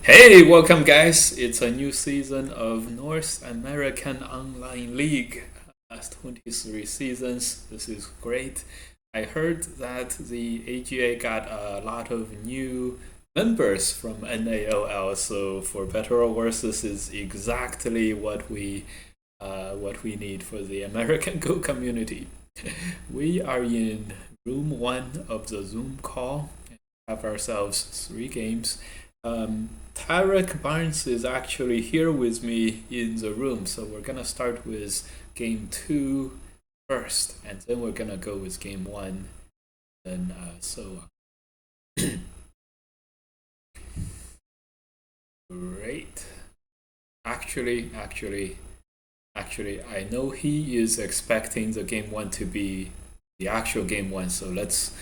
Hey, welcome guys! It's a new season of North American Online League. Last 23 seasons. This is great. I heard that the AGA got a lot of new members from naol, so for better or worse, this is exactly what we need for the American Go community. We are in room one of the Zoom call. Have ourselves three games. Tarek Barnes is actually here with me in the room, so we're gonna start with game two first, and then we're gonna go with game one, and so great. Actually, I know he is expecting the game one to be the actual game one, so let's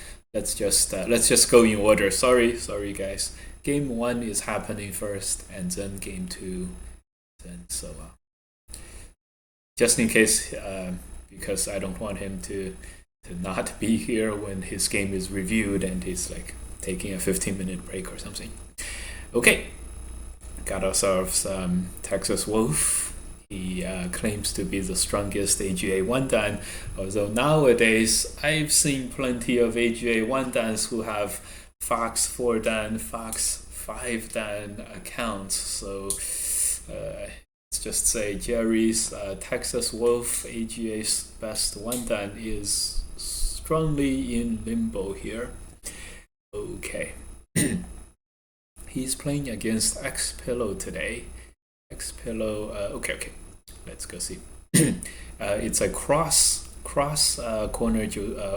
just go in order. Sorry guys. Game one is happening first, and then game two, then just in case, because I don't want him to not be here when his game is reviewed and he's like taking a 15-minute break or something. Okay, got ourselves Texas Wolf. He claims to be the strongest AGA 1 dan, although nowadays I've seen plenty of AGA 1 dans who have Fox 4 dan, Fox 5 dan accounts. So let's just say Jerry's Texas Wolf AGA's best 1 dan is strongly in limbo here. Okay. He's playing against X Pillow today. X Pillow, okay. Let's go see. It's a cross corner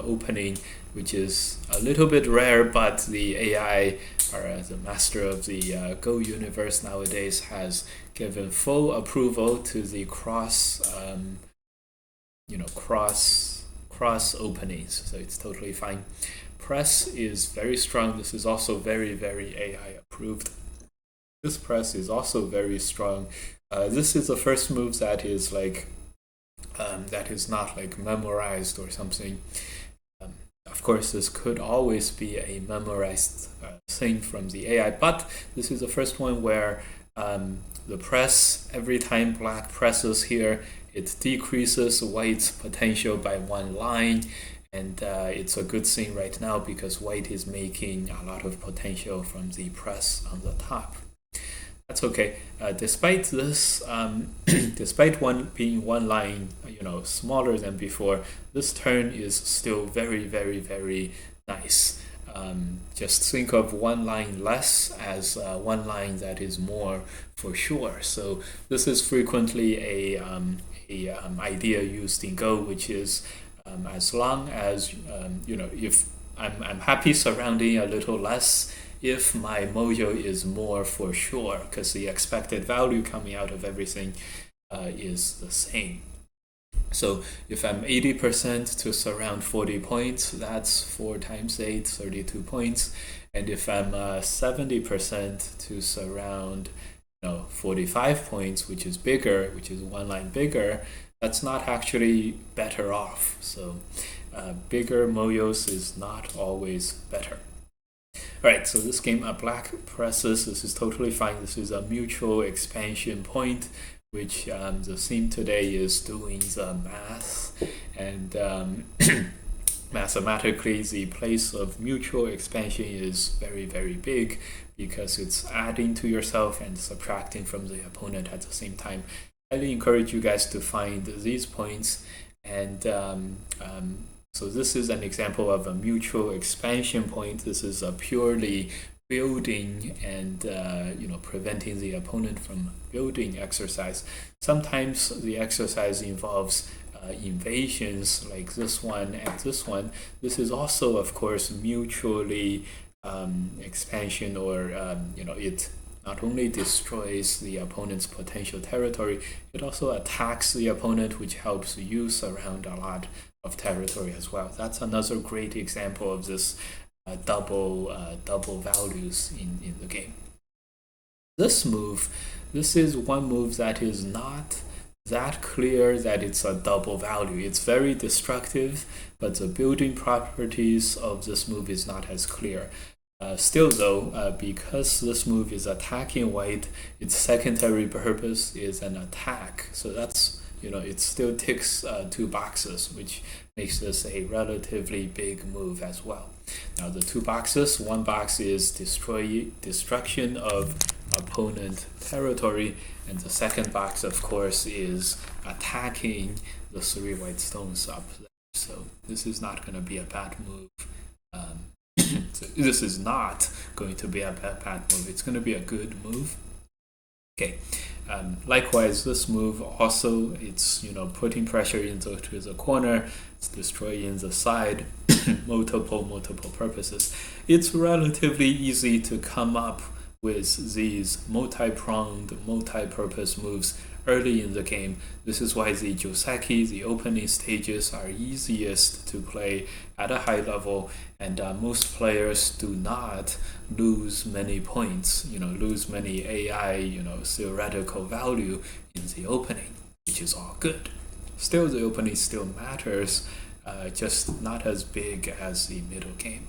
opening, which is a little bit rare, but the AI, or the master of the Go universe nowadays, has given full approval to the cross openings, so it's totally fine. Press is very strong. This is also very AI approved. This press is also very strong. This is the first move that is like that is not like memorized or something. Of course, this could always be a memorized thing from the AI, but this is the first one where the press, every time black presses here, it decreases white's potential by one line. And it's a good thing right now because white is making a lot of potential from the press on the top. That's okay. Despite this, despite one being one line, smaller than before, this turn is still very nice. Just think of one line less as one line that is more for sure. So this is frequently a idea used in Go, which is as long as if I'm happy surrounding a little less if my mojo is more for sure, because the expected value coming out of everything is the same. So if I'm 80% to surround 40 points, that's 4 times 8, 32 points. And if I'm 70% to surround 45 points, which is bigger, which is one line bigger, that's not actually better off. So bigger mojos is not always better. Alright, so this game black presses. This is totally fine. This is a mutual expansion point, which the theme today is doing the math. And mathematically, the place of mutual expansion is very big because it's adding to yourself and subtracting from the opponent at the same time. I highly encourage you guys to find these points, and so this is an example of a mutual expansion point. This is a purely building and preventing the opponent from building exercise. Sometimes the exercise involves invasions like this one and this one. This is also, of course, mutually expansion, or it not only destroys the opponent's potential territory, it also attacks the opponent, which helps you surround a lot of territory as well. That's another great example of this double values in the game. This is one move that is not that clear that it's a double value. It's very destructive, but the building properties of this move is not as clear. Still though, because this move is attacking white, its secondary purpose is an attack. So that's, it still ticks 2 boxes, which makes this a relatively big move as well. Now the 2 boxes, one box is destruction of opponent territory, and the second box, of course, is attacking the 3 white stones up there. So this is not going to be a bad move. So this is not going to be a bad move. It's going to be a good move. Okay. Likewise, this move also, it's putting pressure into the corner. It's destroying the side. multiple purposes. It's relatively easy to come up with these multi-pronged, multi-purpose moves early in the game. This is why the Joseki, the opening stages, are easiest to play at a high level, and most players do not lose many points, lose many AI, theoretical value in the opening, which is all good. Still, the opening still matters, just not as big as the middle game.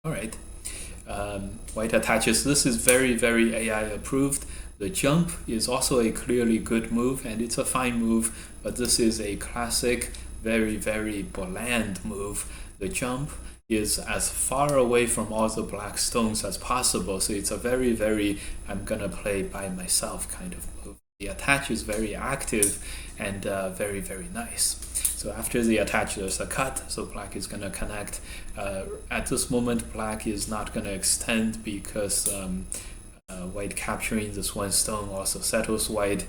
All right. White attaches. This is very, very AI approved. The jump is also a clearly good move, and it's a fine move, but this is a classic, very, very bland move. The jump is as far away from all the black stones as possible, so it's a very, very I'm gonna play by myself kind of move. The attach is very active and very, very nice. So after the attach, there's a cut, so black is going to connect. At this moment, black is not going to extend because white capturing this 1 stone also settles white.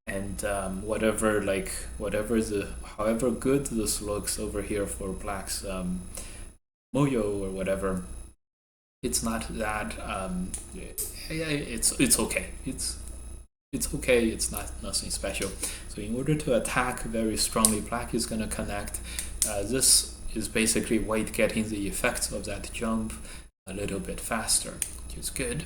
And however good this looks over here for black's moyo or whatever, it's not that, it's okay. It's okay, it's nothing special. So in order to attack very strongly, black is going to connect. This is basically white getting the effects of that jump a little bit faster, which is good.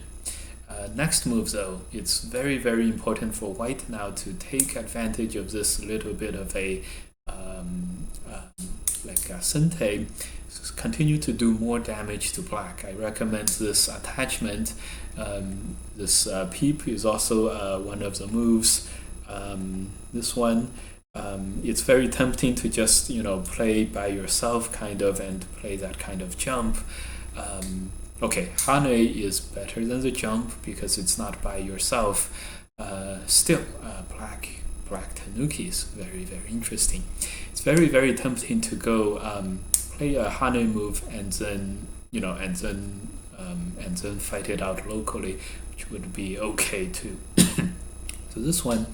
Next move though, it's very, very important for white now to take advantage of this little bit of a sente, continue to do more damage to black. I recommend this attachment. This peep is also one of the moves. This one, it's very tempting to just play by yourself kind of and play that kind of jump. Okay, Hane is better than the jump because it's not by yourself. Still, black Tanuki is very, very interesting. It's very, very tempting to go play a Hane move and then and then fight it out locally, which would be okay too. So this one,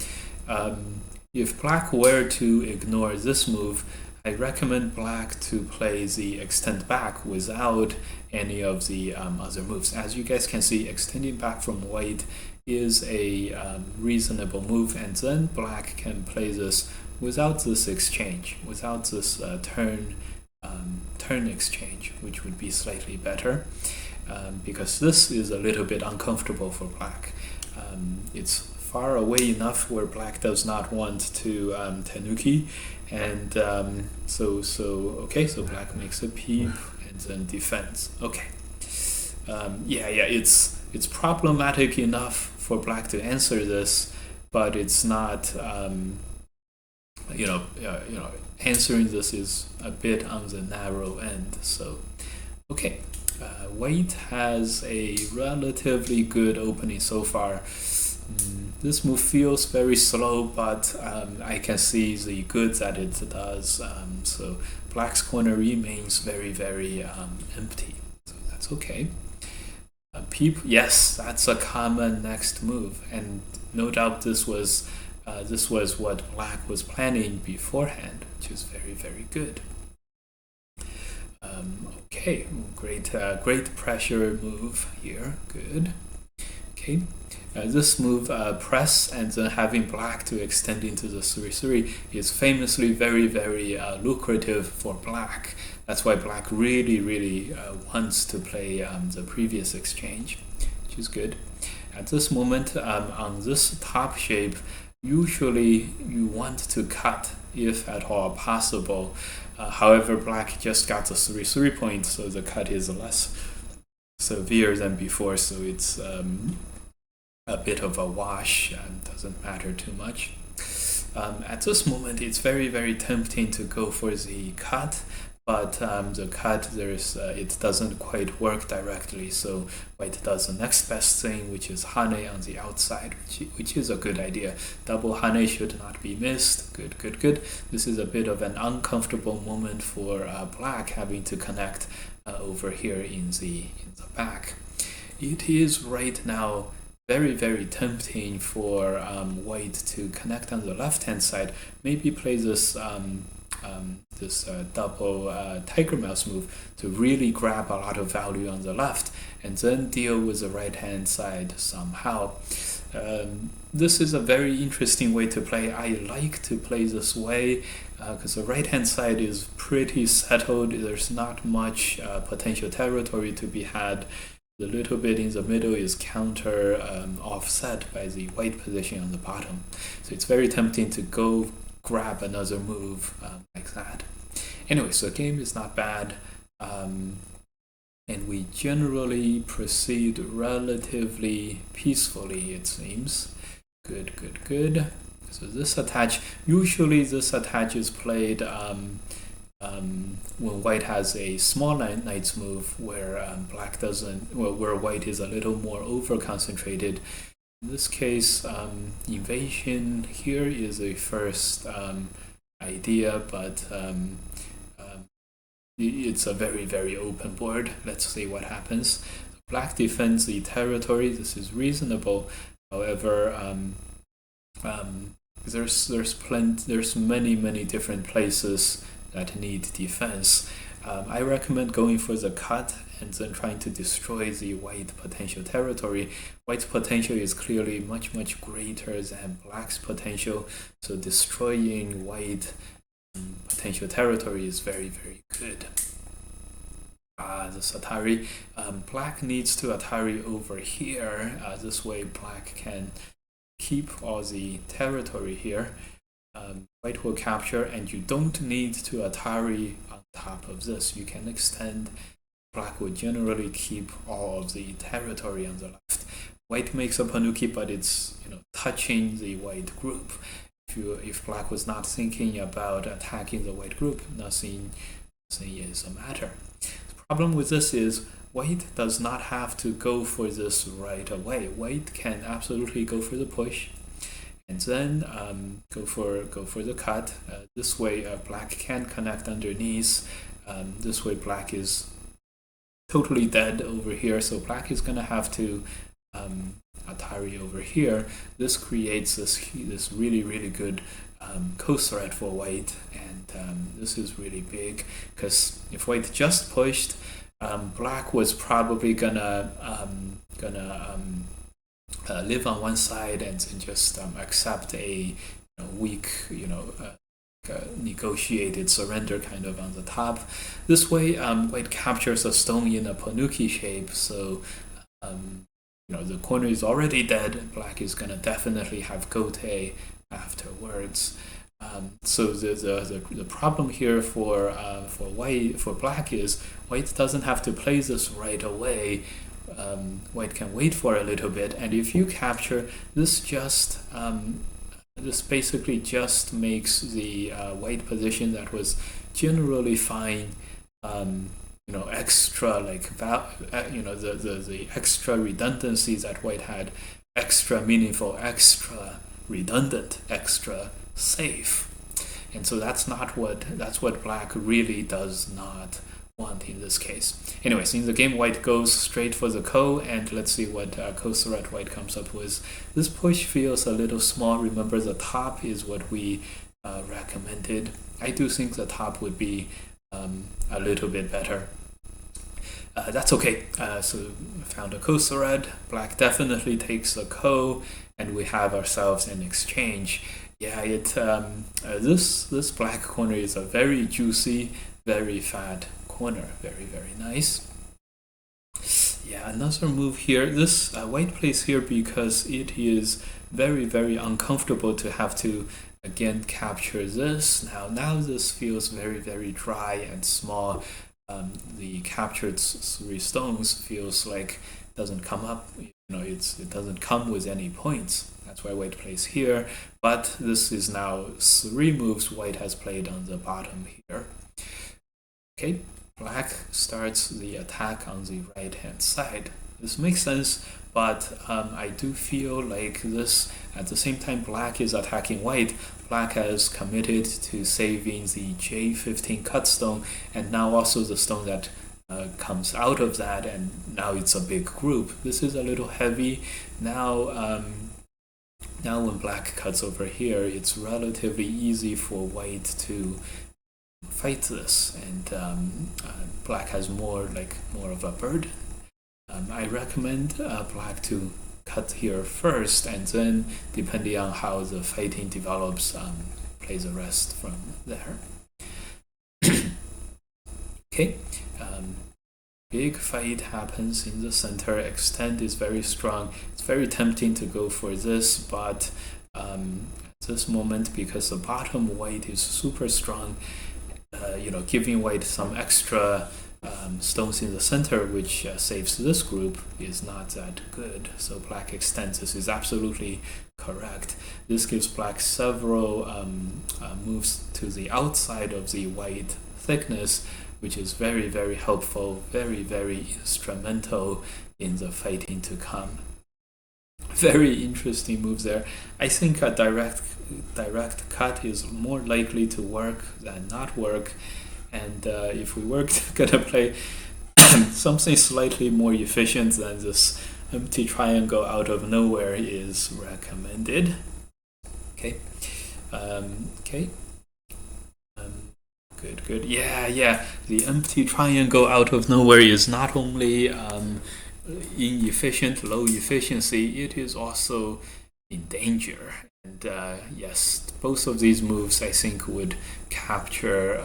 if black were to ignore this move, I recommend black to play the extend back without any of the other moves. As you guys can see, extending back from white is a reasonable move, and then black can play this without this exchange, without this turn exchange, which would be slightly better, because this is a little bit uncomfortable for black. It's far away enough where black does not want to Tanuki, and so black makes a peep and then defends. Okay, it's problematic enough for black to answer this, but it's not answering this is a bit on the narrow end. So okay, white has a relatively good opening so far. This move feels very slow, but I can see the good that it does. So black's corner remains very, very empty. So that's okay. Peep, yes, that's a common next move, and no doubt this was what black was planning beforehand, which is very, very good. Okay, great pressure move here. Good. Okay. This move, press and then having black to extend into the 3-3 is famously very, very lucrative for black. That's why black really, really wants to play the previous exchange, which is good. At this moment, on this top shape, usually you want to cut if at all possible. However, black just got the 3-3 point, so the cut is less severe than before, so it's a bit of a wash and doesn't matter too much. At this moment, it's very tempting to go for the cut, but the cut it doesn't quite work directly. So white does the next best thing, which is hane on the outside, which is a good idea. Double hane should not be missed. Good. This is a bit of an uncomfortable moment for black, having to connect over here in the back. It is right now very tempting for white to connect on the left hand side, maybe play this double tiger mouse move to really grab a lot of value on the left and then deal with the right hand side somehow. This is a very interesting way to play. I like to play this way because the right hand side is pretty settled. There's not much potential territory to be had. The little bit in the middle is counter offset by the white position on the bottom. So it's very tempting to go grab another move like that. Anyway, so the game is not bad. And we generally proceed relatively peacefully, it seems. Good. So this attach, usually this attach is played when white has a small knight's move where black doesn't, well, where white is a little more over concentrated. In this case, invasion here is a first idea, but it's a very open board. Let's see what happens. Black defends the territory. This is reasonable. However, there's many different places that need defense. I recommend going for the cut and then trying to destroy the white potential territory. White's potential is clearly much greater than black's potential, so destroying white potential territory is very good. This Atari. Black needs to Atari over here. This way black can keep all the territory here. White will capture, and you don't need to Atari on top of this. You can extend. Black will generally keep all of the territory on the left. White makes a panuki, but it's touching the white group. If black was not thinking about attacking the white group, nothing is a matter. The problem with this is white does not have to go for this right away. White can absolutely go for the push, and then go for the cut. This way, black can connect underneath. This way, black is totally dead over here. So black is gonna have to Atari over here. This creates this really good co-threat for white, and this is really big because if white just pushed, black was probably gonna live on one side and just accept a weak, negotiated surrender kind of on the top. This way, white captures a stone in a panuki shape, so the corner is already dead. Black is gonna definitely have gote afterwards. So the problem here for black is white doesn't have to play this right away. White can wait for a little bit, and if you capture this, this basically just makes the white position that was generally fine, extra the extra redundancies that white had, extra meaningful, extra redundant, extra safe, and so that's what black really does not want in this case. Anyways, in the game, white goes straight for the ko, and let's see what co-threat white comes up with. This push feels a little small. Remember, the top is what we recommended. I do think the top would be a little bit better. That's okay. So I found a co-thread. Black definitely takes the ko, and we have ourselves an exchange. Yeah, this black corner is a very juicy, very fat corner. Very nice. Yeah, another move here. This white plays here because it is very uncomfortable to have to again capture this. Now this feels very dry and small. the captured 3 stones feels like doesn't come up. It doesn't come with any points. That's why white plays here. But this is now 3 moves white has played on the bottom here. Okay, black starts the attack on the right hand side. This makes sense, but I do feel like this, at the same time black is attacking white, black has committed to saving the J15 cut stone, and now also the stone that comes out of that, and now it's a big group. This is a little heavy. Now when black cuts over here, it's relatively easy for white to fight this, and black has more of a burden. I recommend black to cut here first, and then depending on how the fighting develops, play the rest from there. Okay, big fight happens in the center. Extend is very strong. It's very tempting to go for this, but at this moment, because the bottom white is super strong, giving white some extra stones in the center, which saves this group, is not that good. So black extends. This is absolutely correct. This gives black several moves to the outside of the white thickness, which is very, very helpful, very, very instrumental in the fighting to come. Very interesting moves there. I think a direct cut is more likely to work than not work. And if we were gonna play something slightly more efficient than this empty triangle out of nowhere is recommended. Okay. Good. Yeah. The empty triangle out of nowhere is not only inefficient, low efficiency, it is also in danger. And yes, both of these moves I think would capture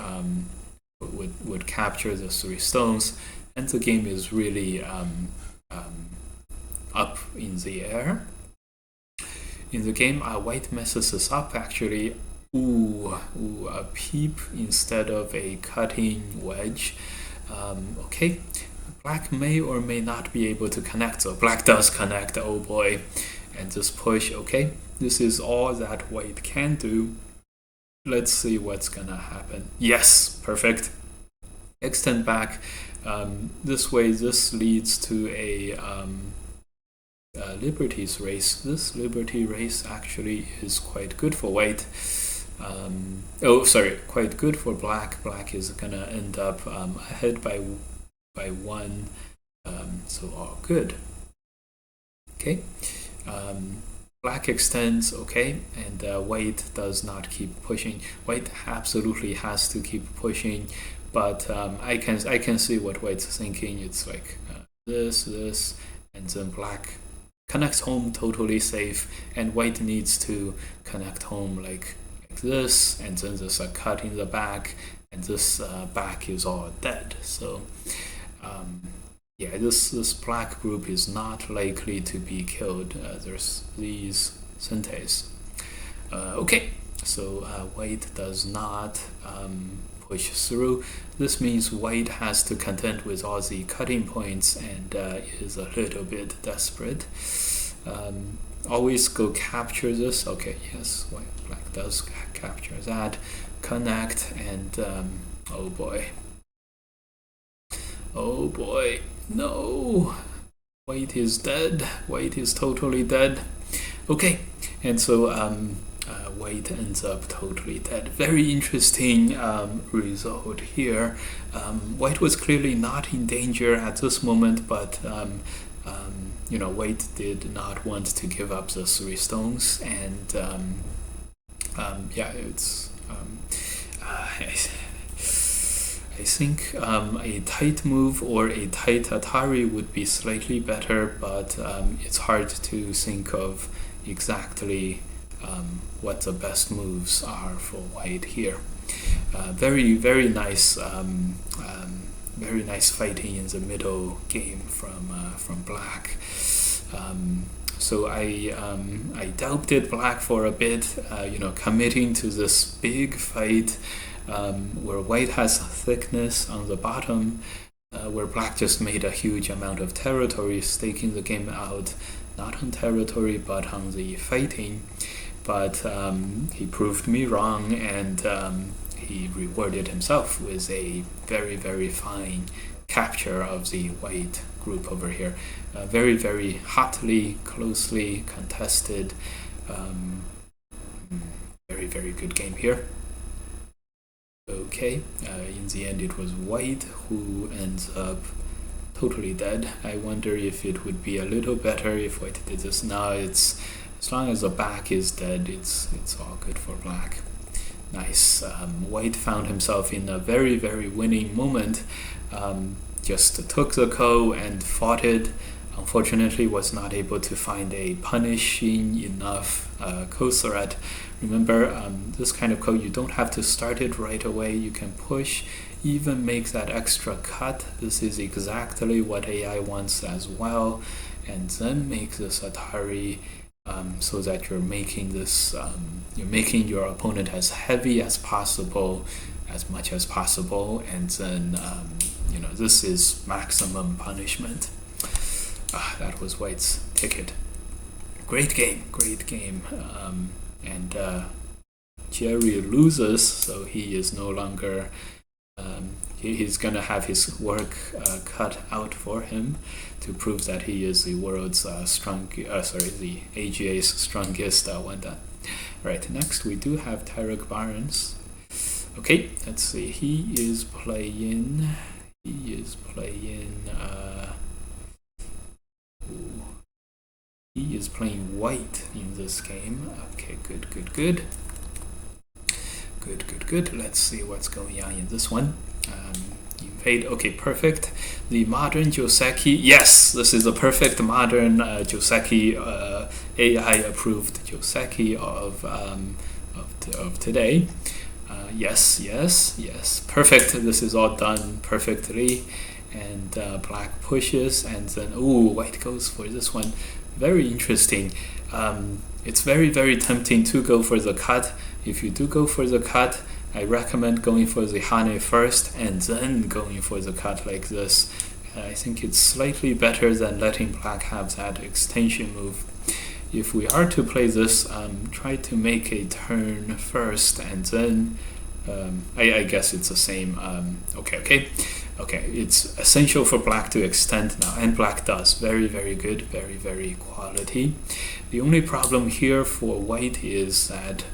capture the 3 stones, and the game is really up in the air. In the game, white messes this up actually. A peep instead of a cutting wedge. Okay, black may or may not be able to connect, so black does connect, oh boy, and just push. Okay, this is all that white can do. Let's see what's gonna happen. Yes, perfect. Extend back. This way, this leads to a Liberty's race. This Liberty race actually is quite good for white. Quite good for black. Black is gonna end up ahead by 1, so all good. Okay, black extends, okay, and white does not keep pushing. White absolutely has to keep pushing, but I can see what white's thinking. It's like this, and then black connects home totally safe, and white needs to connect home like this, and then there's a cut in the back, and this back is all dead. So yeah, this black group is not likely to be killed. There's these centaurs. Okay, so white does not push through. This means white has to contend with all the cutting points and is a little bit desperate. Always go capture this. Okay, yes, black does capture that. Connect, and oh boy, no, white is dead. White is totally dead. Okay, and so white ends up totally dead. Very interesting result here. White was clearly not in danger at this moment, but white did not want to give up the 3 stones, and yeah, it's I think a tight move or a tight Atari would be slightly better, but it's hard to think of exactly what the best moves are for white here. Very nice, very nice fighting in the middle game from black. So I doubted black for a bit, committing to this big fight where white has thickness on the bottom, where black just made a huge amount of territory, staking the game out, not on territory, but on the fighting. But he proved me wrong, and he rewarded himself with a very, very fine capture of the white group over here. Very, very hotly, closely contested. Very, very good game here. Okay, in the end it was white who ends up totally dead. I wonder if it would be a little better if white did this. Now it's, as long as the back is dead, it's all good for black. Nice. White found himself in a very, very winning moment. Just took the ko and fought it. Unfortunately, was not able to find a punishing enough ko threat. Remember, this kind of ko, you don't have to start it right away. You can push, even make that extra cut. This is exactly what AI wants as well. And then make this Atari so that you're making this, you're making your opponent as heavy as possible, as much as possible, and then you know, this is maximum punishment. That was white's ticket. Great game, great game. And Jerry loses, so he is no longer. He's gonna have his work cut out for him to prove that he is the world's the AGA's strongest wanda. Right, next we do have Tarek Barnes. Okay, let's see. He is playing. He is playing white in this game. Okay, good. Let's see what's going on in this one. Invade. Okay, perfect. The modern Joseki. Yes, this is a perfect modern Joseki, AI approved Joseki of today. Yes. Perfect. This is all done perfectly. And black pushes, and then white goes for this one. Very interesting. It's very, very tempting to go for the cut. If you do go for the cut, I recommend going for the Hane first and then going for the cut like this. I think it's slightly better than letting black have that extension move. If we are to play this, try to make a turn first and then I guess it's the same. Okay. It's essential for black to extend now, and black does. Very, very good. Very, very quality. The only problem here for white is that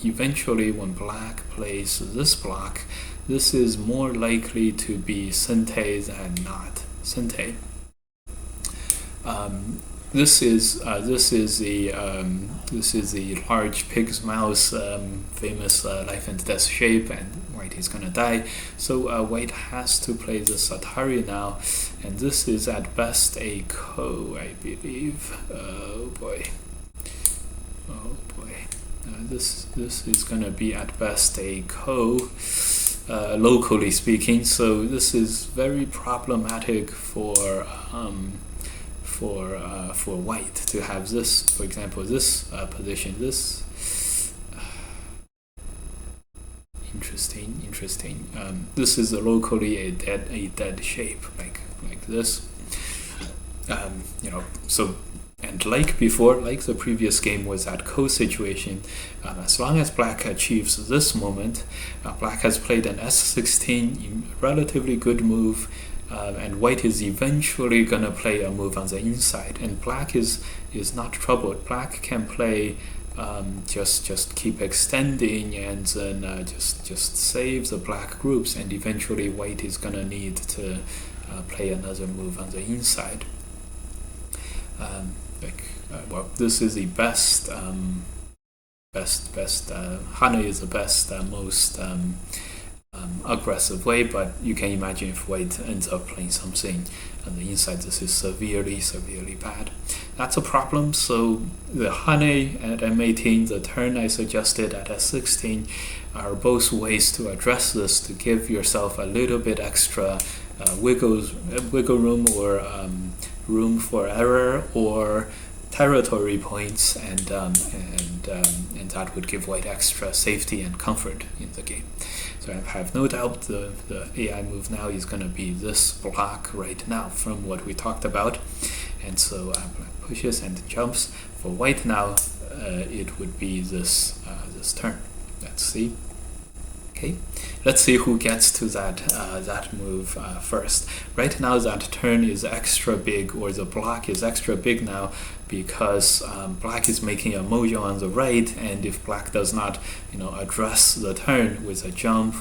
eventually when black plays this block, this is more likely to be Sente than not Sente. This is the large pig's mouse, famous life and death shape, and white is gonna die. So white has to play the Atari now, and this is at best a ko, I believe. Oh boy. This is gonna be at best a ko, locally speaking. So this is very problematic for white to have this, for example, this position. This interesting. This is locally a dead shape, like this. So, and like before, like the previous game was that ko situation. As long as black achieves this moment, black has played an S16, relatively good move. And white is eventually gonna play a move on the inside, and black is not troubled. Black can play just keep extending and then just save the black groups, and eventually white is gonna need to play another move on the inside. This is the best. Hana is the best, most aggressive way, but you can imagine if white ends up playing something on the inside, this is severely bad. That's a problem. So the Hane at M18, the turn I suggested at S16 are both ways to address this, to give yourself a little bit extra wiggle room or room for error, or territory points, and that would give white extra safety and comfort in the game. So I have no doubt the AI move now is going to be this block right now from what we talked about. And so black pushes and jumps. For white now, it would be this turn. Let's see. Okay, let's see who gets to that move first. Right now, that turn is extra big, or the block is extra big now, because black is making a mojo on the right, and if black does not, address the turn with a jump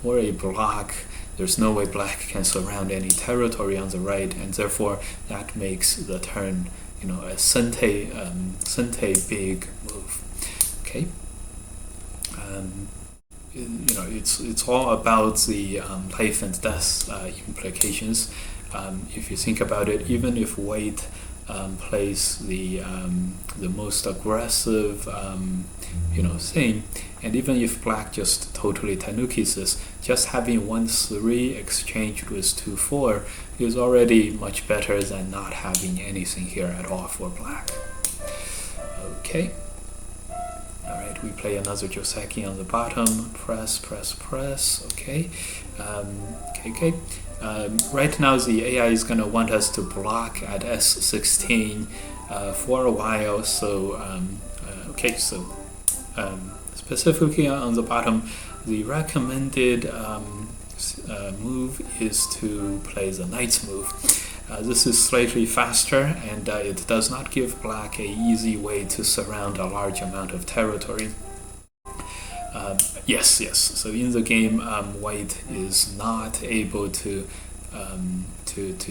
or a block, there's no way black can surround any territory on the right, and therefore that makes the turn, a sente big move. Okay. It's all about the life and death implications. If you think about it, even if white plays the most aggressive thing, and even if black just totally tanukis this, just having 1-3 exchanged with 2-4 is already much better than not having anything here at all for black. Okay. Alright, we play another Joseki on the bottom, press, okay. Right now the AI is going to want us to block at S16 for a while, so specifically on the bottom, the recommended move is to play the knight's move. This is slightly faster, and it does not give black an easy way to surround a large amount of territory. Yes. So in the game, white is not able to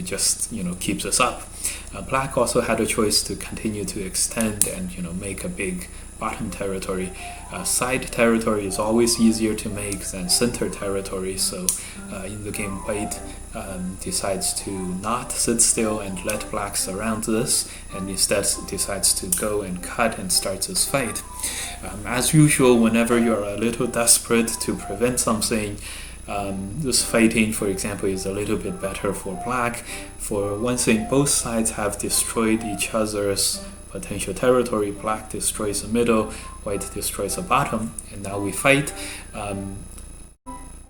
just keep this up. Black also had a choice to continue to extend and make a big bottom territory. Side territory is always easier to make than center territory, so in the game white decides to not sit still and let black surround this, and instead decides to go and cut and start this fight. As usual, whenever you're a little desperate to prevent something, this fighting, for example, is a little bit better for black. For one thing, both sides have destroyed each other's potential territory. Black destroys the middle, white destroys the bottom, and now we fight.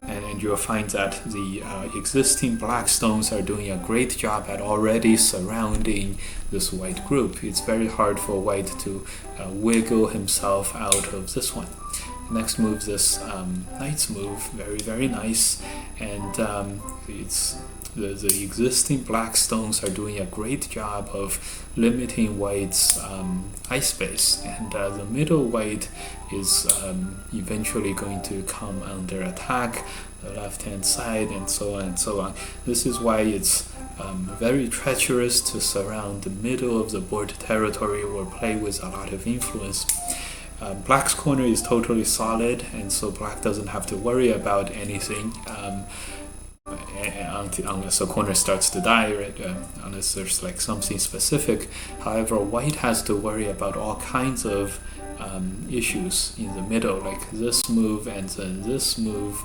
And you'll find that the existing black stones are doing a great job at already surrounding this white group. It's very hard for white to wiggle himself out of this one. Next move, this knight's move, very nice, and it's the existing black stones are doing a great job of limiting white's eye space, and the middle white is eventually going to come under attack, the left hand side, and so on and so on. This is why it's very treacherous to surround the middle of the board territory or play with a lot of influence. Black's corner is totally solid, and so black doesn't have to worry about anything unless the corner starts to die, right? Unless there's like something specific. However, white has to worry about all kinds of issues in the middle, like this move and then this move,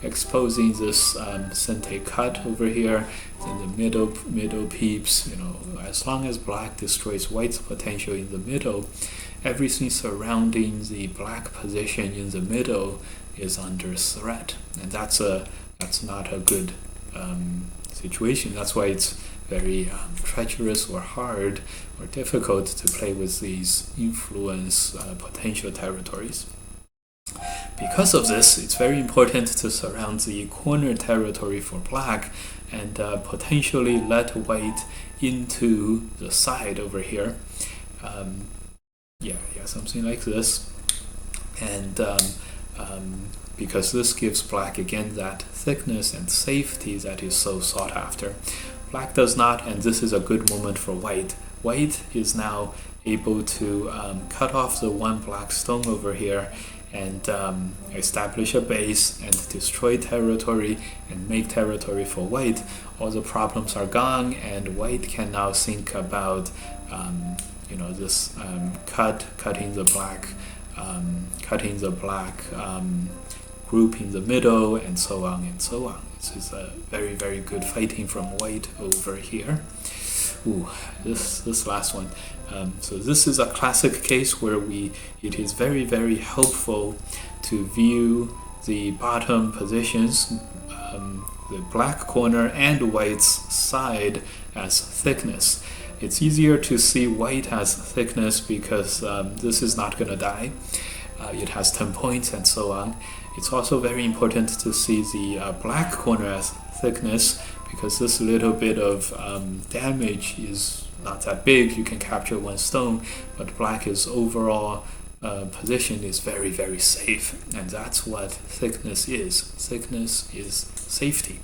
exposing this sente cut over here in the middle peeps. As long as black destroys white's potential in the middle, everything surrounding the black position in the middle is under threat, and that's not a good situation. That's why it's very treacherous or hard or difficult to play with these influence potential territories. Because of this, it's very important to surround the corner territory for black and potentially let white into the side over here. Something like this. And because this gives black again that thickness and safety that is so sought after. Black does not, and this is a good moment for white. White is now able to cut off the one black stone over here and establish a base and destroy territory and make territory for white. All the problems are gone, and white can now think about this cutting the black group in the middle, and so on and so on. This is a very good fighting from white over here. Ooh, this last one. So this is a classic case where it is very, very helpful to view the bottom positions, the black corner and white's side as thickness. It's easier to see white as thickness because this is not going to die. It has 10 points and so on. It's also very important to see the black corner as thickness because this little bit of damage is not that big. You can capture 1 stone, but black is overall position is very, very safe, and that's what thickness is. Thickness is safety.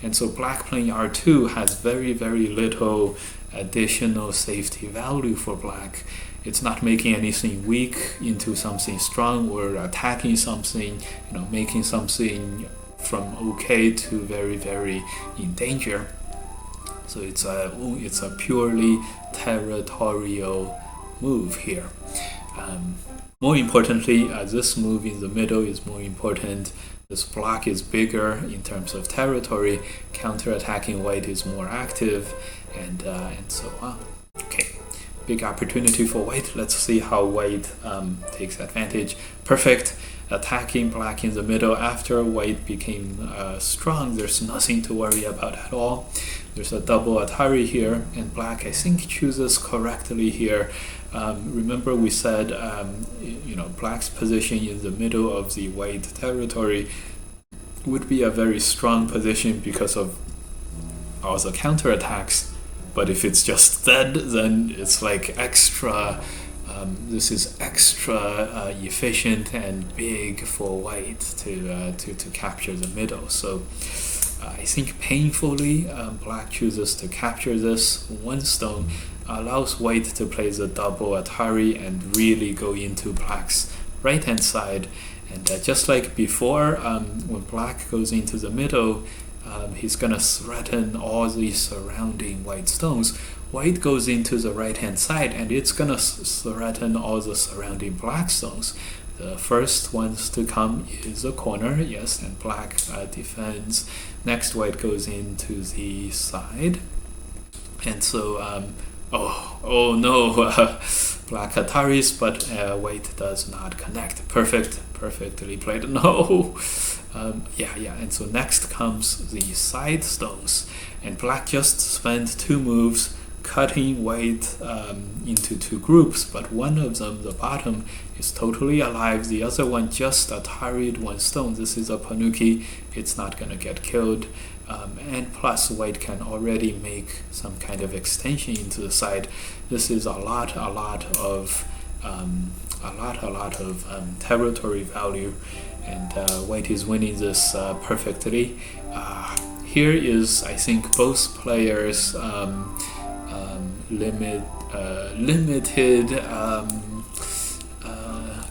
And so black playing R2 has very, very little additional safety value for black. It's not making anything weak into something strong or attacking something, making something from okay to very, very in danger. So it's a purely territorial move here. More importantly, this move in the middle is more important. This block is bigger in terms of territory. Counter-attacking white is more active, and so on. Okay, big opportunity for white. Let's see how white takes advantage. Perfect. Attacking black in the middle after white became strong. There's nothing to worry about at all. There's a double Atari here, and black, I think, chooses correctly here. Remember we said, black's position in the middle of the white territory would be a very strong position because of all the counterattacks. But if it's just dead, then it's like extra. This is extra efficient and big for white to capture the middle. So I think painfully, black chooses to capture this 1 stone, allows white to play the double Atari and really go into black's right hand side. And just like before, when black goes into the middle, he's gonna threaten all the surrounding white stones. White goes into the right hand side and it's gonna threaten all the surrounding black stones. The first ones to come is a corner, yes, and black defends. Next, white goes into the side, and so oh no, black Ataris, but white does not connect. Perfectly played. No, yeah, and so next comes the side stones, and black just spent 2 moves cutting white into 2 groups, but one of them, the bottom, is totally alive. The other one just Atari'd 1 stone. This is a Panuki. It's not gonna get killed. And plus white can already make some kind of extension into the side. This is a lot of territory value, and white is winning this perfectly. Here is, I think, both players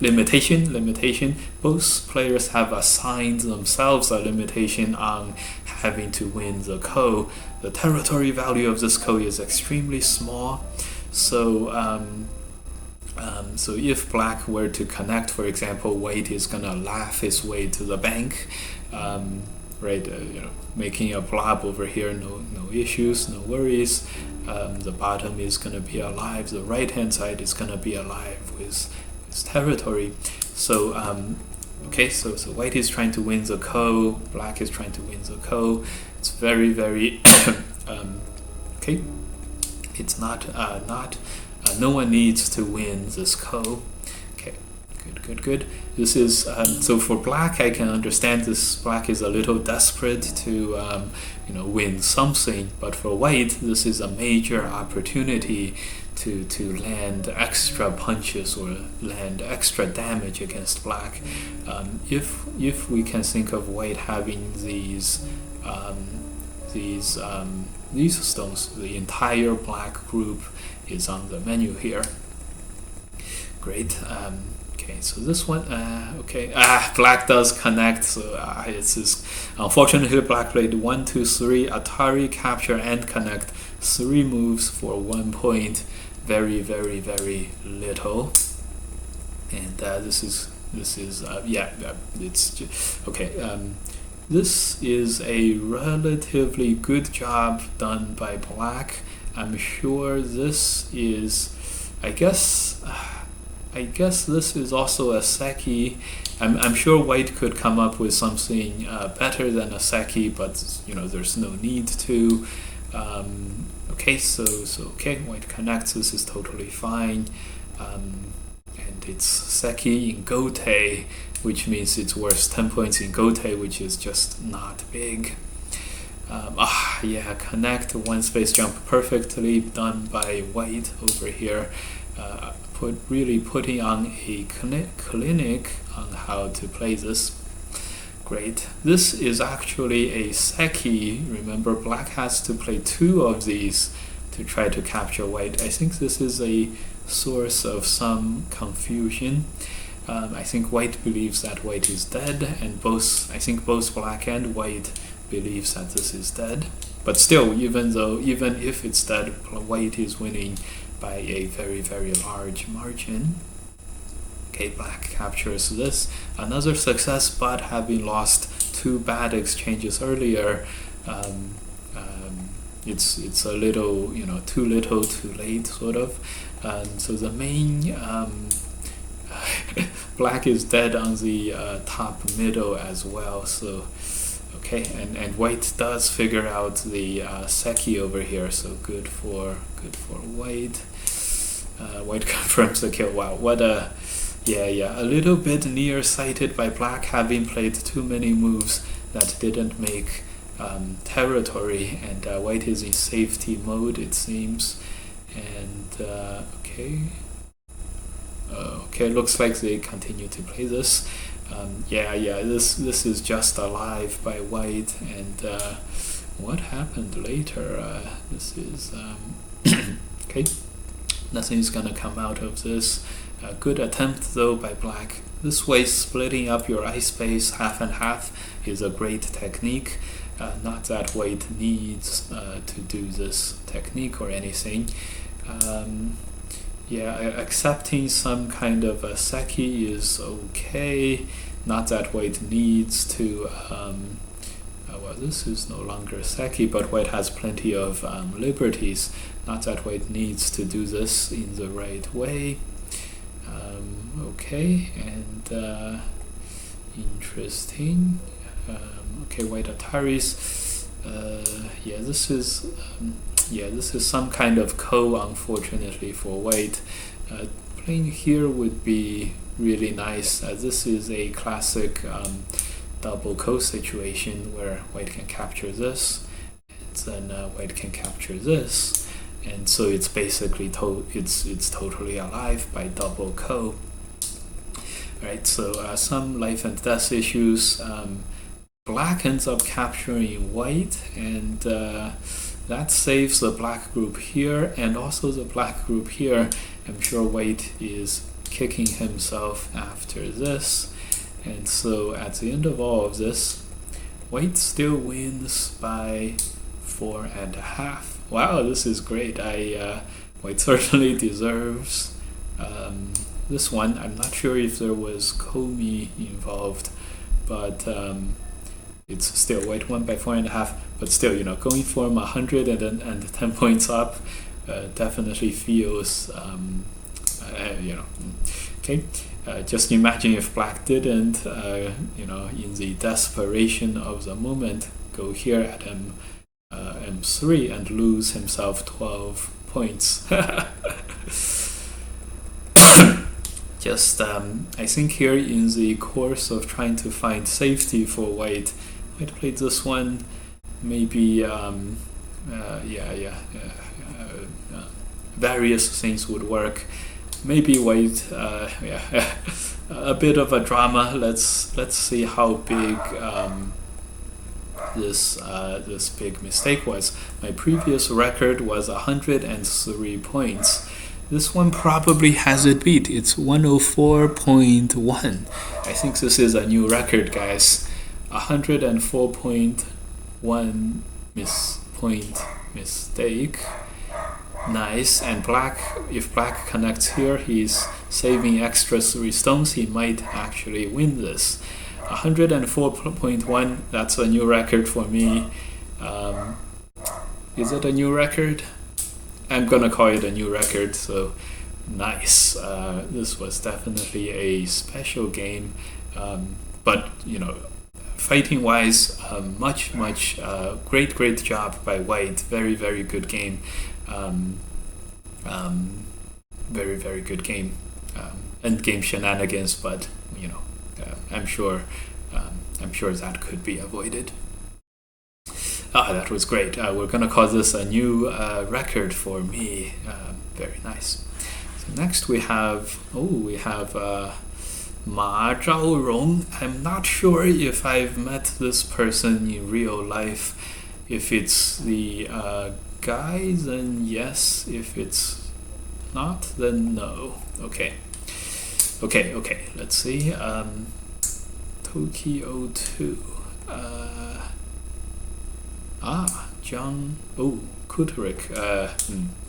limitation. Both players have assigned themselves a limitation on having to win the ko. The territory value of this ko is extremely small, so so if black were to connect, for example, white is gonna laugh his way to the bank, right? Making a blob over here, no issues, no worries. The bottom is gonna be alive. The right hand side is gonna be alive with territory. So okay, so white is trying to win the ko, black is trying to win the ko. It's very, very okay. It's not no one needs to win this ko. Okay, good. This is so for black, I can understand this. Black is a little desperate to win something, but for white, this is a major opportunity to land extra punches or land extra damage against black. If we can think of white having these stones, the entire black group is on the menu here. Great. Okay, so this one, okay, black does connect, so it's just, unfortunately black played 1, 2, 3, Atari, capture, and connect, 3 moves for 1 point, very, very, very little, and this is yeah, it's just, okay, this is a relatively good job done by black. I'm sure this is, I guess this is also a Seki. I'm sure white could come up with something better than a Seki, but there's no need to. Okay, so okay, white connects. This is totally fine, and it's Seki in Gote, which means it's worth 10 points in Gote, which is just not big. Yeah, connect one space jump perfectly done by white over here. Really putting on a clinic on how to play this. Great. This is actually a Seki. Remember, black has to play 2 of these to try to capture white. I think this is a source of some confusion. I think white believes that white is dead, and I think both black and white believes that this is dead. But still, even if it's dead, white is winning by a very, very large margin. Okay, black captures this. Another success, but having lost 2 bad exchanges earlier, it's a little, too little, too late, sort of. So the main black is dead on the top middle as well. So okay, and white does figure out the Seki over here. So good for white. White confirms the kill. Wow, what a a little bit nearsighted by black, having played too many moves that didn't make territory, and white is in safety mode, it seems. And okay, looks like they continue to play this. This is just alive by white, and what happened later? This is okay. Nothing's gonna come out of this. Good attempt though by black. This way, splitting up your ice space half and half is a great technique. Not that white needs to do this technique or anything. Accepting some kind of a Seki is okay. Not that white needs to. Well, this is no longer Seki, but white has plenty of liberties. Not that white needs to do this in the right way. Okay, and interesting. Okay, white Ataris. This is some kind of ko, unfortunately for white. Playing here would be really nice. This is a classic double ko situation where white can capture this, and then white can capture this, and so it's basically it's totally alive by double ko. Right, so some life and death issues. Black ends up capturing white, and that saves the black group here and also the black group here. I'm sure white is kicking himself after this, and so at the end of all of this, white still wins by 4.5. Wow, this is great. White certainly deserves this one. I'm not sure if there was Komi involved, but it's still white won by 4.5. But still, going from 100 and 10 points up definitely feels, okay. Just imagine if black didn't, in the desperation of the moment, go here at M3 and lose himself 12 points. Just, I think here in the course of trying to find safety for white played this one. Maybe, various things would work. Maybe white, a bit of a drama. Let's see how big this big mistake was. My previous record was 103 points. This one probably has it beat. It's 104.1. I think this is a new record, guys. 104.1 point mistake. Nice. And black, if black connects here, he's saving extra 3 stones. He might actually win this. 104.1, that's a new record for me. Is it a new record? I'm gonna call it a new record. So nice. This was definitely a special game, but fighting wise, much great job by White. Very good game. Very good game. End game shenanigans, but I'm sure that could be avoided. That was great. We're gonna call this a new record for me. Very nice. So next we have Ma Zhaorong. I'm not sure if I've met this person in real life. If it's the guy, then yes. If it's not, then no. Okay. Let's see. Tokyo 2. John. Kuterik.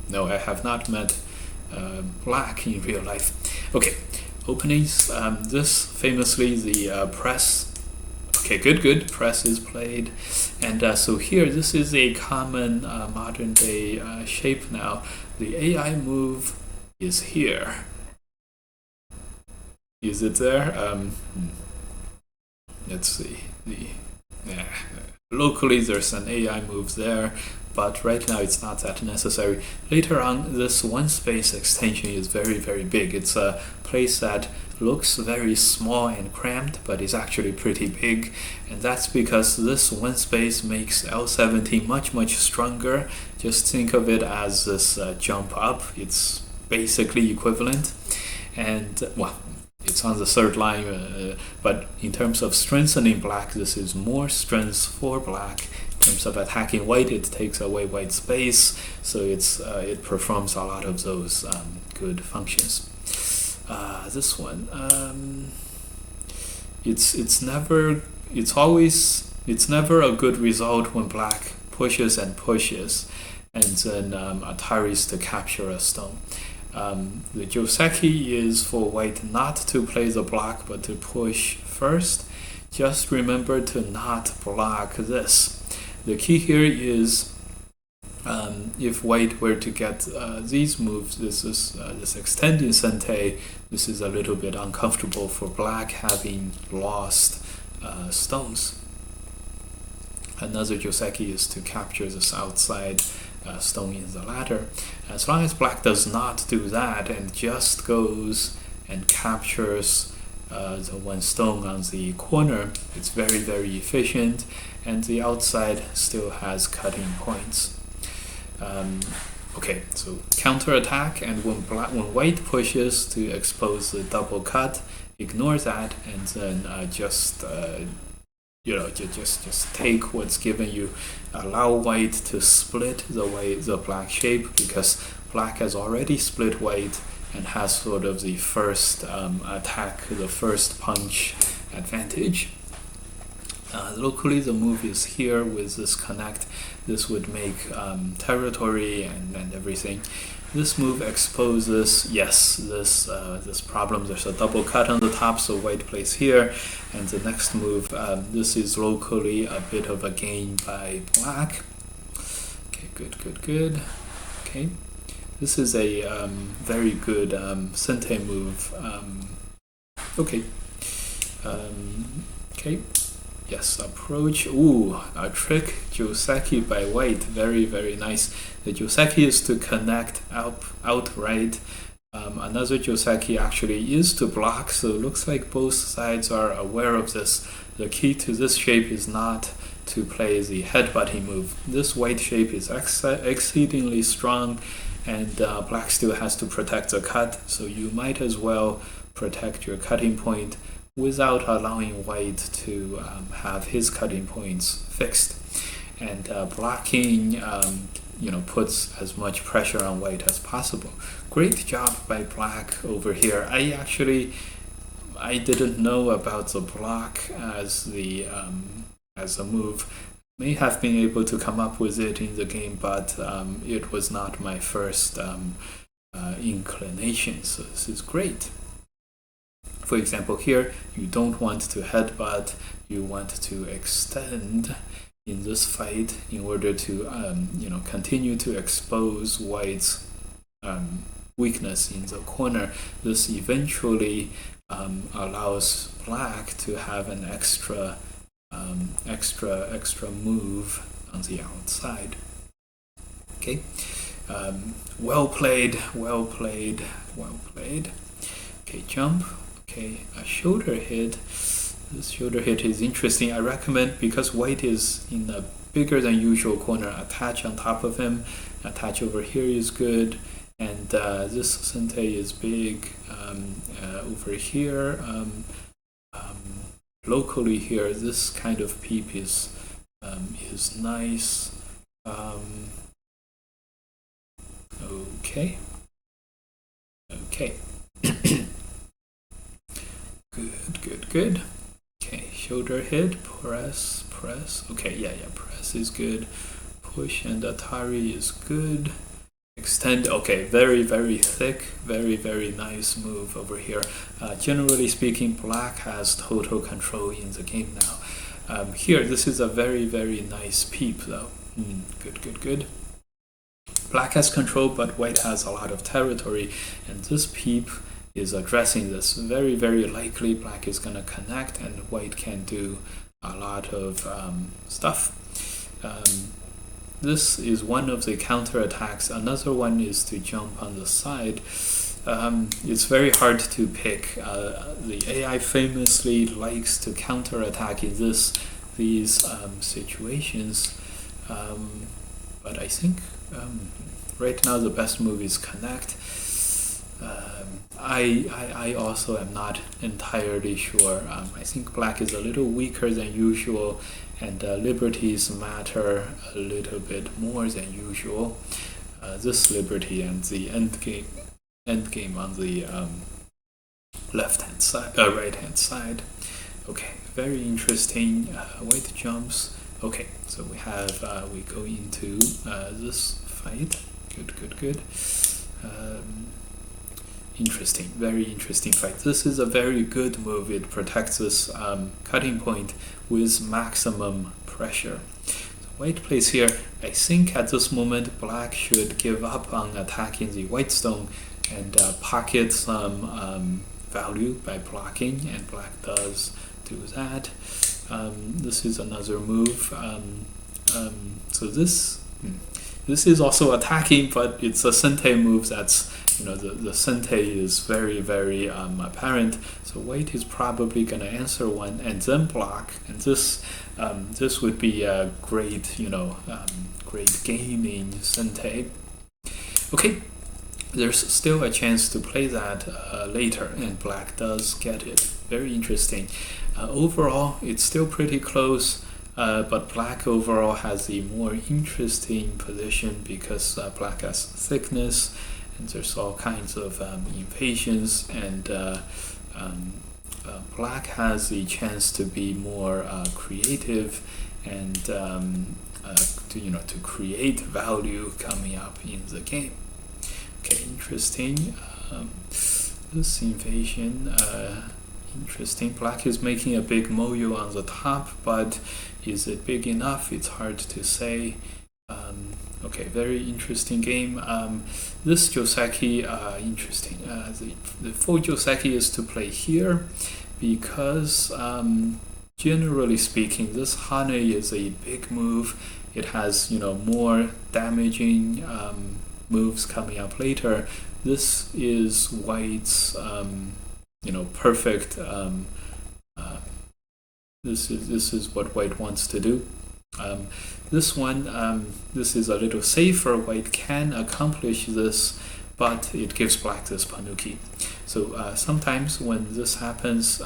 No, I have not met Black in real life. Okay, openings. This famously the press. Okay, good. Press is played, and so here this is a common modern day shape now. The AI move is here. Is it there? Let's see. Locally there's an AI move there, but right now it's not that necessary. Later on, this one space extension is very big. It's a place that looks very small and cramped, but is actually pretty big, and that's because this one space makes L17 much stronger. Just think of it as this jump up. It's basically equivalent, and well, it's on the third line, but in terms of strengthening Black, this is more strength for Black. In terms of attacking White, it takes away White space, so it performs a lot of those good functions. This one, it's never a good result when Black pushes and then Ataris to capture a stone. The Joseki is for White not to play the block but to push first. Just remember to not block this. The key here is if White were to get these moves, this extending Sente, this is a little bit uncomfortable for Black having lost stones. Another Joseki is to capture this outside stone in the ladder. As long as Black does not do that and just goes and captures the one stone on the corner, it's very efficient, and the outside still has cutting points. Okay, so counter attack, and when White pushes to expose the double cut, ignore that, and then just take what's given you. Allow White to split the Black shape, because Black has already split White and has sort of the first attack, the first punch advantage. Locally, the move is here with this connect. This would make territory and everything. This move exposes, yes, this problem. There's a double cut on the top, so White plays here. And the next move, this is locally a bit of a gain by Black. Okay, good. Okay, this is a very good Sente move. Okay. Yes, approach. A trick Joseki by White. Very nice. The Joseki is to connect outright. Another Joseki actually is to block, so it looks like both sides are aware of this. The key to this shape is not to play the headbutting move. This White shape is exceedingly strong, and Black still has to protect the cut, so you might as well protect your cutting point without allowing White to have his cutting points fixed. And blocking puts as much pressure on White as possible. Great job by Black over here. I didn't know about the block as a move. May have been able to come up with it in the game, but it was not my first inclination, so this is great. For example, here you don't want to headbutt, you want to extend in this fight in order to continue to expose white's weakness in the corner. This eventually allows black to have an extra move on the outside. Okay, well played. Okay, jump. Okay, a shoulder hit. This shoulder hit is interesting. I recommend, because white is in a bigger than usual corner, attach on top of him. Attach over here is good. And this sente is big. Over here, locally here, this kind of peep is nice. Okay. Good. Okay, shoulder hit, press. Okay, yeah, press is good. Push and Atari is good. Extend, okay, very thick, very nice move over here. Generally speaking, black has total control in the game now. Here, this is a very nice peep though. Good. Black has control, but white has a lot of territory, and this peep is addressing this. Very likely black is going to connect, and white can do a lot of stuff. This is one of the counterattacks. Another one is to jump on the side. It's very hard to pick. The AI famously likes to counterattack in these situations, but I think right now the best move is connect. I also am not entirely sure. I think black is a little weaker than usual, and liberties matter a little bit more than usual. This liberty and the end game on the right hand side. Okay, very interesting. White jumps. Okay, so we go into this fight. Good. Interesting, very interesting fight. This is a very good move. It protects this cutting point with maximum pressure. So white plays here. I think at this moment black should give up on attacking the white stone and pocket some value by blocking, and black does do that. This is another move. So this is also attacking, but it's a sente move that's, the sente is very apparent. So white is probably going to answer one and then block, and this would be a great, great game in sente. Okay, there's still a chance to play that later, and black does get it. Very interesting. Overall, it's still pretty close. But black overall has the more interesting position because black has thickness, and there's all kinds of invasions, and black has the chance to be more creative and to create value coming up in the game. Okay, interesting. This invasion. Interesting. Black is making a big moyo on the top, but is it big enough? It's hard to say. Okay, very interesting game. This Joseki, interesting. The full Joseki is to play here because, generally speaking, this Hane is a big move. It has, more damaging moves coming up later. This is white's perfect. This is what white wants to do. This one, this is a little safer. White can accomplish this, but it gives black this panuki. So sometimes when this happens,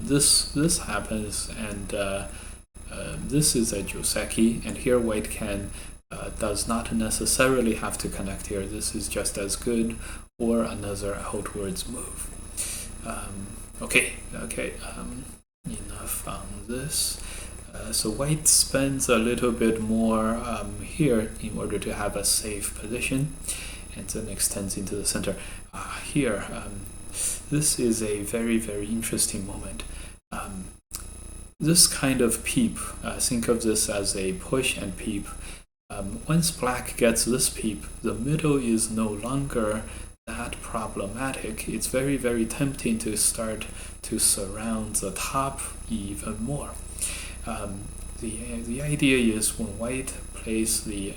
this happens, and this is a Joseki, and here white does not necessarily have to connect here. This is just as good, or another outwards move. Okay. Enough on this. So white spends a little bit more here in order to have a safe position, and then extends into the center. Here, this is a very interesting moment. this kind of peep, think of this as a push and peep. Once black gets this peep, the middle is no longer that problematic. It's very, very tempting to start to surround the top even more. The idea is when white plays the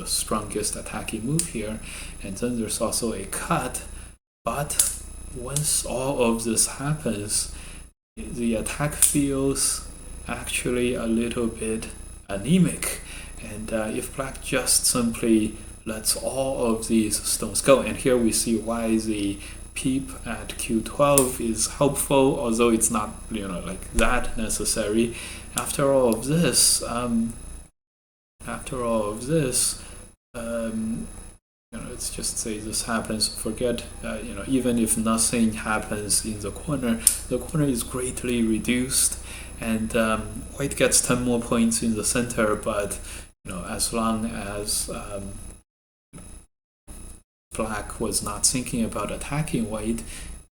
strongest attacking move here, and then there's also a cut, but once all of this happens, the attack feels actually a little bit anemic, and if black just simply lets all of these stones go, and here we see why the peep at Q12 is helpful, although it's not like that necessary. After all of this, let's just say this happens. Forget, even if nothing happens in the corner is greatly reduced, and white gets 10 more points in the center. But as long as black was not thinking about attacking white,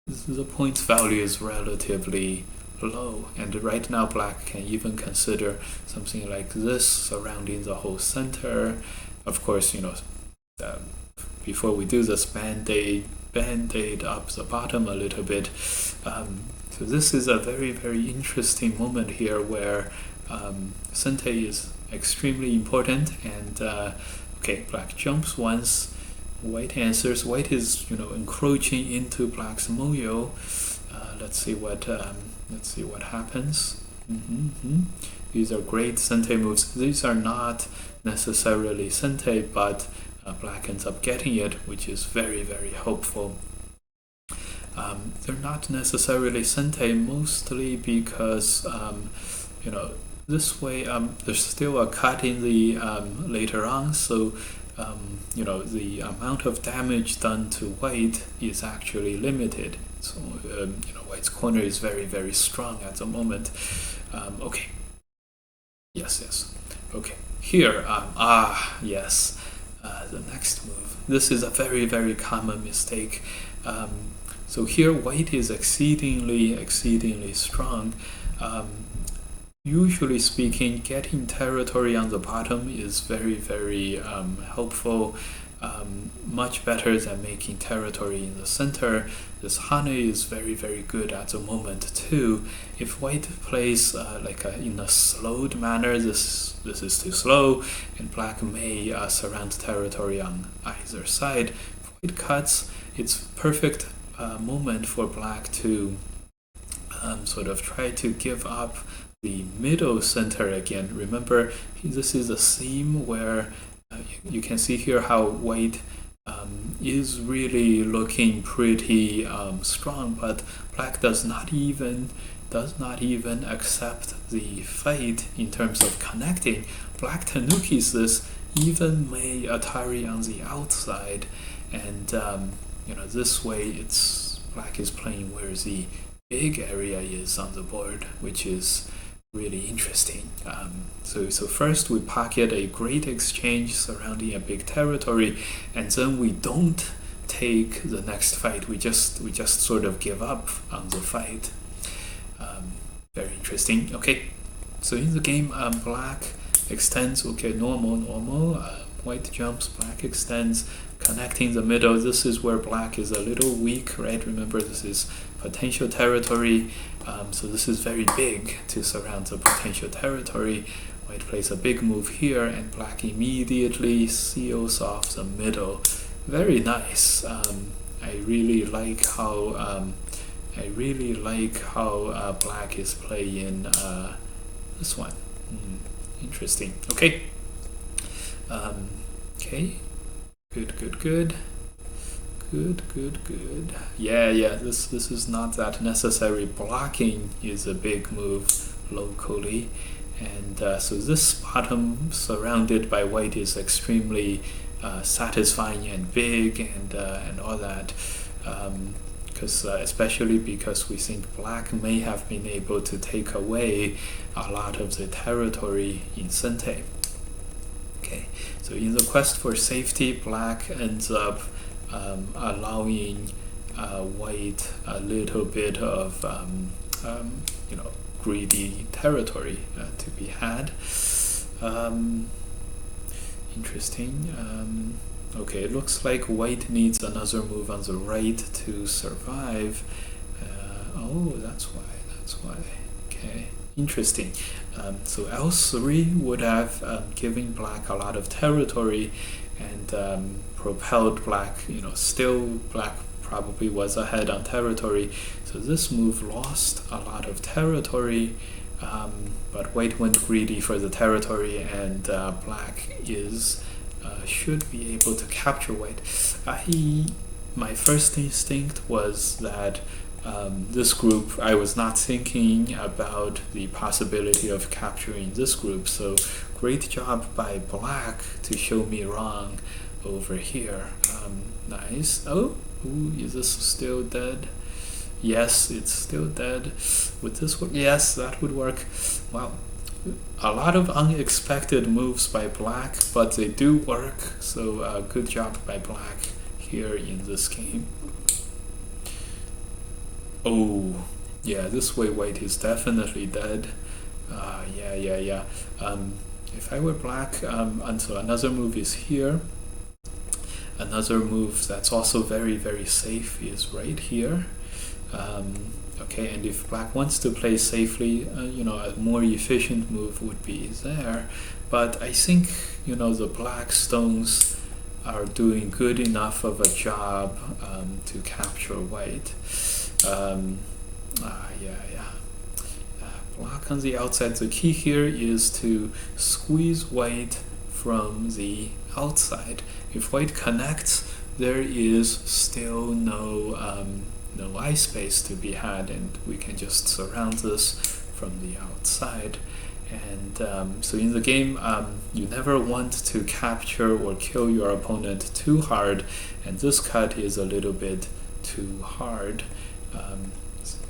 the points value is relatively low, and right now black can even consider something like this surrounding the whole center. Of course, before we do this, band-aid up the bottom a little bit. So this is a very, very interesting moment here where Sente is extremely important, and okay, black jumps once, white answers. White is encroaching into black's moyo. Let's see what happens. These are great Sente moves. These are not necessarily Sente, but black ends up getting it, which is very, very helpful. They're not necessarily Sente, mostly because this way there's still a cut in the later on, so the amount of damage done to white is actually limited. So white's corner is very, very strong at the moment. Okay. Yes. Okay. Here, yes. The next move. This is a very, very common mistake. So here, white is exceedingly strong. Usually speaking, getting territory on the bottom is very, very helpful. Much better than making territory in the center. This Hane is very, very good at the moment too. If white plays in a slowed manner, this is too slow, and black may surround territory on either side. If white cuts, it's perfect moment for black to sort of try to give up the middle center again. Remember, this is a seam where you can see here how white is really looking pretty strong, but black does not even accept the fate in terms of connecting. Black tanukis this, even may Atari on the outside, and this way it's black is playing where the big area is on the board, which is really interesting. So first we pocket a great exchange surrounding a big territory, and then we don't take the next fight. We just sort of give up on the fight. Very interesting. Okay, so in the game, black extends. Okay, normal. White jumps, black extends, connecting the middle. This is where black is a little weak, right? Remember, this is potential territory. So this is very big to surround the potential territory. White plays a big move here, and black immediately seals off the middle. Very nice. I really like how black is playing this one. Interesting. Okay. Okay. Good. Yeah. This is not that necessary. Blocking is a big move locally, and so this bottom surrounded by white is extremely satisfying and big, and all that. Especially because we think black may have been able to take away a lot of the territory in Sente. Okay, so in the quest for safety, black ends up allowing white a little bit of you know, greedy territory to be had. Interesting. Okay, it looks like white needs another move on the right to survive. Oh, that's why. Okay, interesting. So L3 would have given black a lot of territory and propelled black, you know, still black probably was ahead on territory. So this move lost a lot of territory, but white went greedy for the territory, and black is should be able to capture white. My first instinct was that this group, I was not thinking about the possibility of capturing this group, so great job by black to show me wrong over here. Nice. Oh, ooh, is this still dead? Yes, it's still dead. Would this work? Yes, that would work. Wow. A lot of unexpected moves by black, but they do work, so good job by black here in this game. Oh, yeah, this way white is definitely dead. Yeah. If I were black, until another move is here. Another move that's also very, very safe is right here. Okay, and if black wants to play safely, you know, a more efficient move would be there. But I think, you know, the black stones are doing good enough of a job to capture white. Black on the outside. The key here is to squeeze white from the outside. If white connects, there is still no eye space to be had, and we can just surround this from the outside. And so in the game, you never want to capture or kill your opponent too hard, and this cut is a little bit too hard.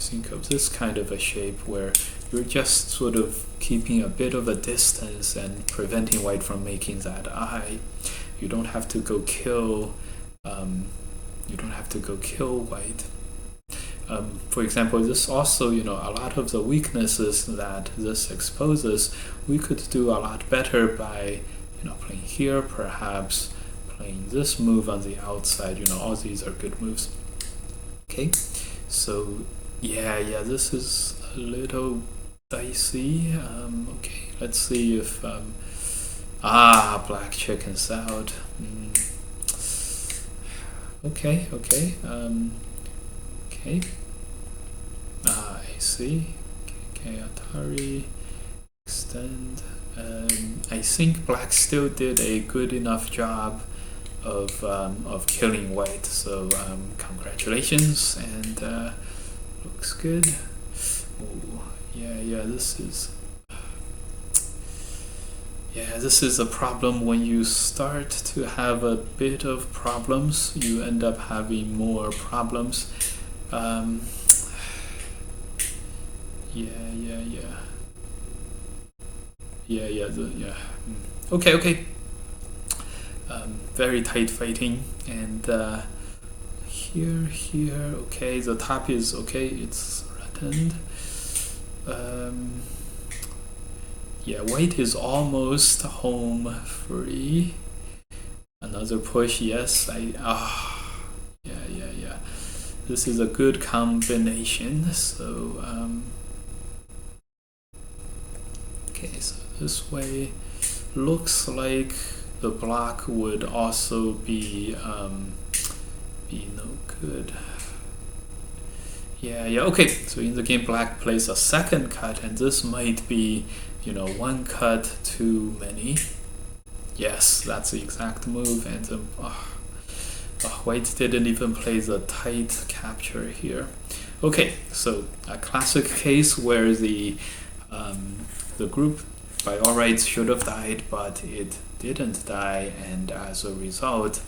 Think of this kind of a shape where you're just sort of keeping a bit of a distance and preventing white from making that eye. You don't have to go kill. White. For example, this also, you know, a lot of the weaknesses that this exposes, we could do a lot better by, you know, playing here, perhaps playing this move on the outside. You know, all these are good moves. Okay, so yeah, this is a little dicey. Okay, let's see if black chickens out. Okay. I see. Okay, Atari extend. I think black still did a good enough job of killing white. So congratulations, and looks good. Ooh, yeah. This is a problem. When you start to have a bit of problems, you end up having more problems. Okay. Very tight fighting, and here. Okay, the top is okay. It's threatened. White is almost home free. Another push. Yes, yeah. This is a good combination. So okay, so this way looks like the block would also be no good. Yeah. Okay, so in the game, black plays a second cut, and this might be, you know, one cut too many. Yes, that's the exact move, and white didn't even play the tight capture here. Okay, so a classic case where the group by all rights should have died, but it didn't die, and as a result,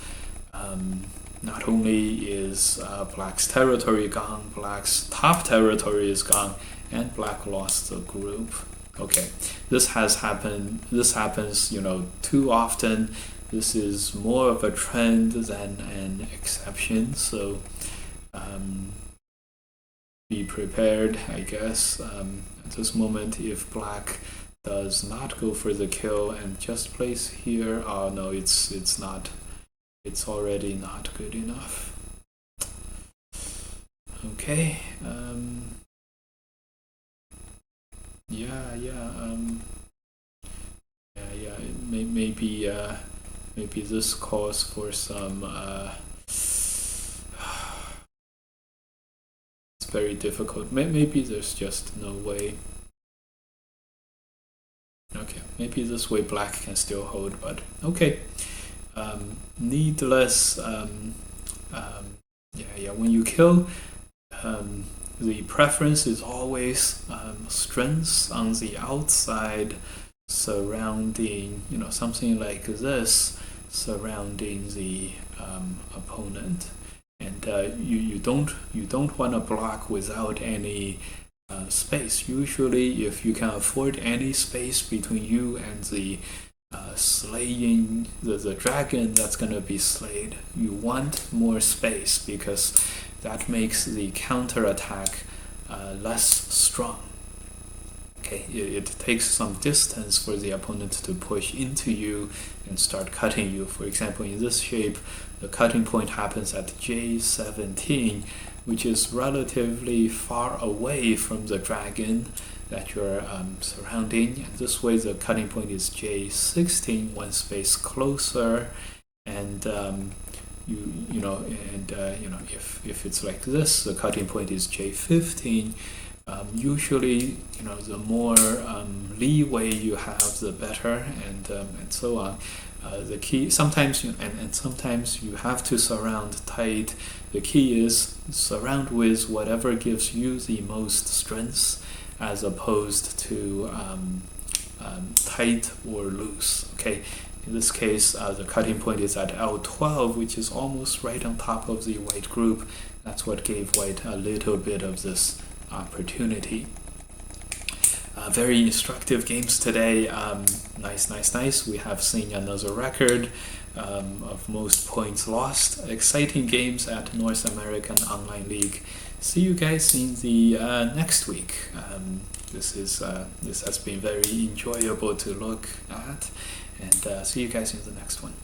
not only is black's territory gone, black's top territory is gone, and black lost the group. Okay, this happens, you know, too often. This is more of a trend than an exception. So be prepared, I guess. At this moment, if black does not go for the kill and just place here, oh no, it's not. It's already not good enough. Okay. Maybe this calls for some. It's very difficult. Maybe there's just no way. Okay, maybe this way black can still hold, but okay. Needless. When you kill, the preference is always strengths on the outside surrounding, something like this surrounding the opponent, and you don't want to block without any space. Usually, if you can afford any space between you and the slaying the dragon that's going to be slayed, you want more space because that makes the counterattack less strong. Okay, it takes some distance for the opponent to push into you and start cutting you. For example, in this shape, the cutting point happens at J17, which is relatively far away from the dragon that you're surrounding. And this way, the cutting point is J16, one space closer. And if it's like this, the cutting point is J15. Usually, the more leeway you have, the better, and so on. The key sometimes sometimes you have to surround tight. The key is surround with whatever gives you the most strength, as opposed to tight or loose. Okay. In this case, the cutting point is at L12, which is almost right on top of the white group. That's what gave white a little bit of this opportunity. Very instructive games today. Nice. We have seen another record of most points lost. Exciting games at North American Online League. See you guys in the next week. This has been very enjoyable to look at, and see you guys in the next one.